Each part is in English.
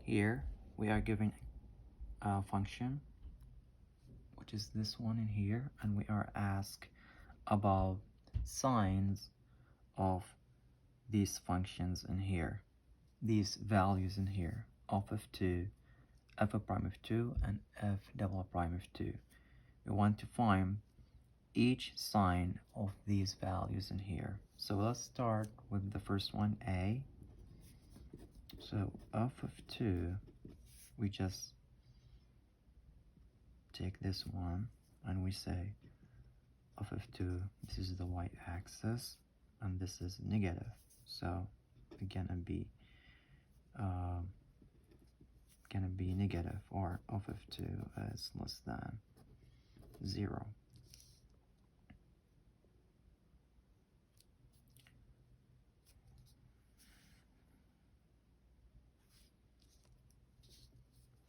Here we are given a function, which is this one in here, and we are asked about signs of these functions in here, these values in here, of f2, f of prime of 2, and f double prime of 2. We want to find each sign of these values in here. So let's start with the first one, a. So f of 2, we just take this one and we say f of 2, this is the y-axis and this is negative, so it's gonna be negative, or f of 2 is less than 0.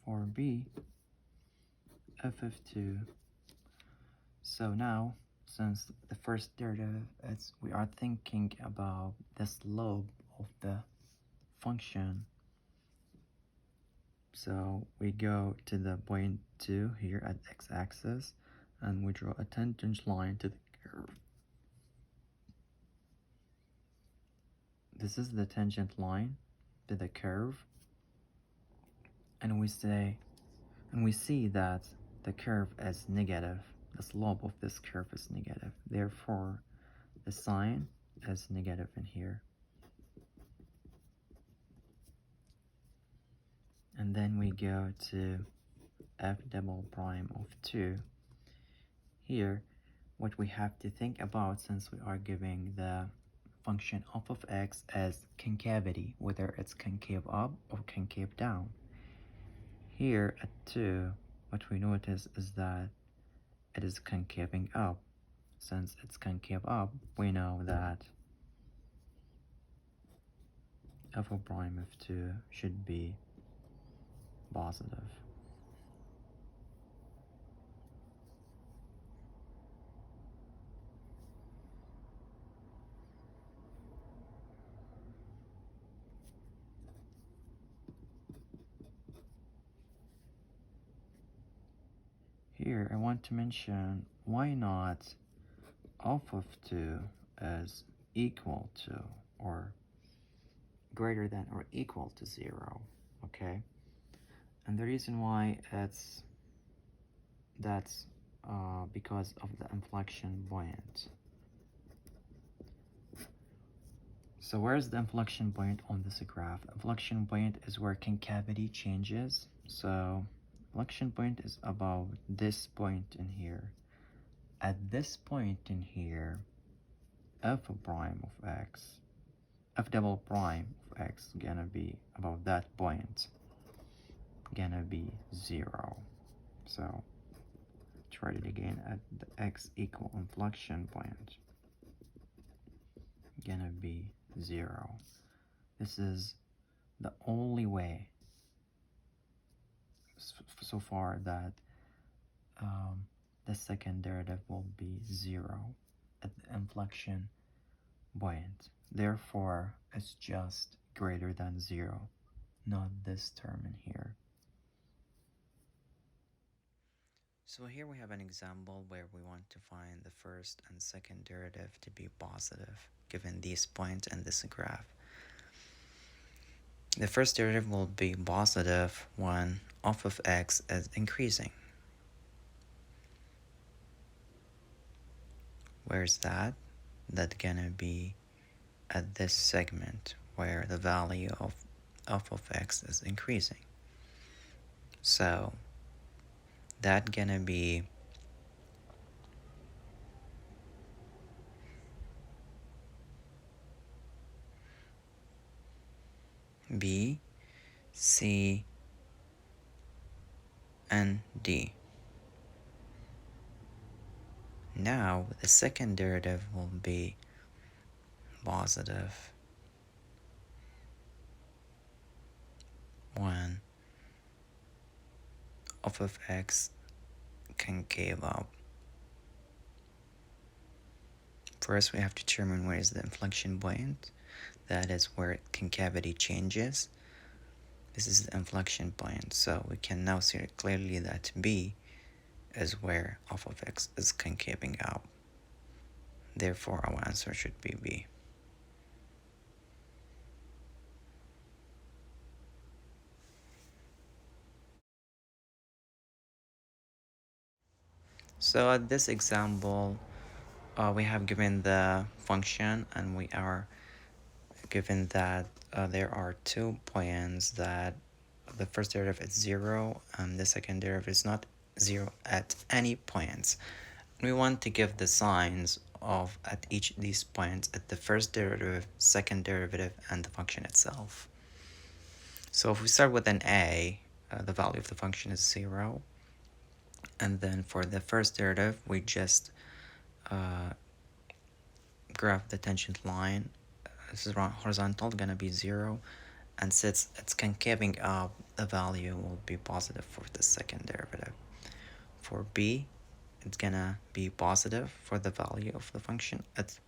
For b, f of 2, so now since the first derivative is, we are thinking about the slope of the function, so we go to the point 2 here at x-axis and we draw a tangent line to the curve. This is the tangent line to the curve, and we see that the curve is negative. The slope of this curve is negative, therefore the sign is negative in here. And then we go to f double prime of 2. Here, what we have to think about, since we are giving the function f of x as concavity, whether it's concave up or concave down. Here at 2, what we notice is that it is concaving up. Since it's concave up, we know that f of prime of 2 should be positive. Here I want to mention, why not f of 2 is equal to or greater than or equal to 0, okay? And the reason why that's because of the inflection point. So where's the inflection point on this graph? Inflection point is where concavity changes. So inflection point is about this point in here. At this point in here, f prime of x, f double prime of x gonna be about that point, gonna be 0. So try it again. At the x equal inflection point, gonna be 0. This is the only way so far that the second derivative will be 0 at the inflection point. Therefore, it's just greater than 0, not this term in here. So here we have an example where we want to find the first and second derivative to be positive, given these points in this graph. The first derivative will be positive when f of x is increasing. Where's that? That's gonna be at this segment where the value of f of x is increasing. So that's gonna be B, C, and D. Now the second derivative will be positive when f of x concave up. First, we have to determine where is the inflection point. That is where concavity changes. This is the inflection point, so we can now see clearly that b is where f of x is concaving out. Therefore, our answer should be b. So at this example, we have given the function and we are given that there are 2 points that the first derivative is 0 and the second derivative is not 0 at any points. We want to give the signs of at each of these points at the first derivative, second derivative, and the function itself. So if we start with an a, the value of the function is 0. And then for the first derivative, we just graph the tangent line. This is horizontal, gonna be 0. And since it's concaving up, the value will be positive for the second derivative. For b, it's gonna be positive for the value of the function at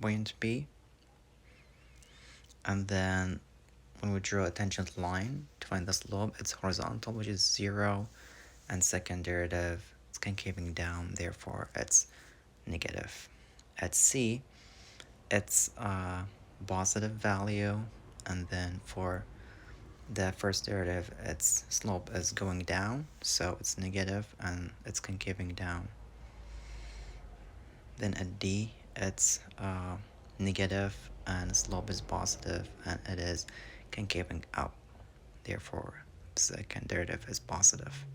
point b. And then when we draw a tangent line to find the slope, it's horizontal, which is 0. And second derivative, it's concaving down, therefore it's negative. At c, it's a positive value, and then for the first derivative, its slope is going down, so it's negative and it's concaving down. Then at d, it's negative and slope is positive and it is concaving up. Therefore, second derivative is positive.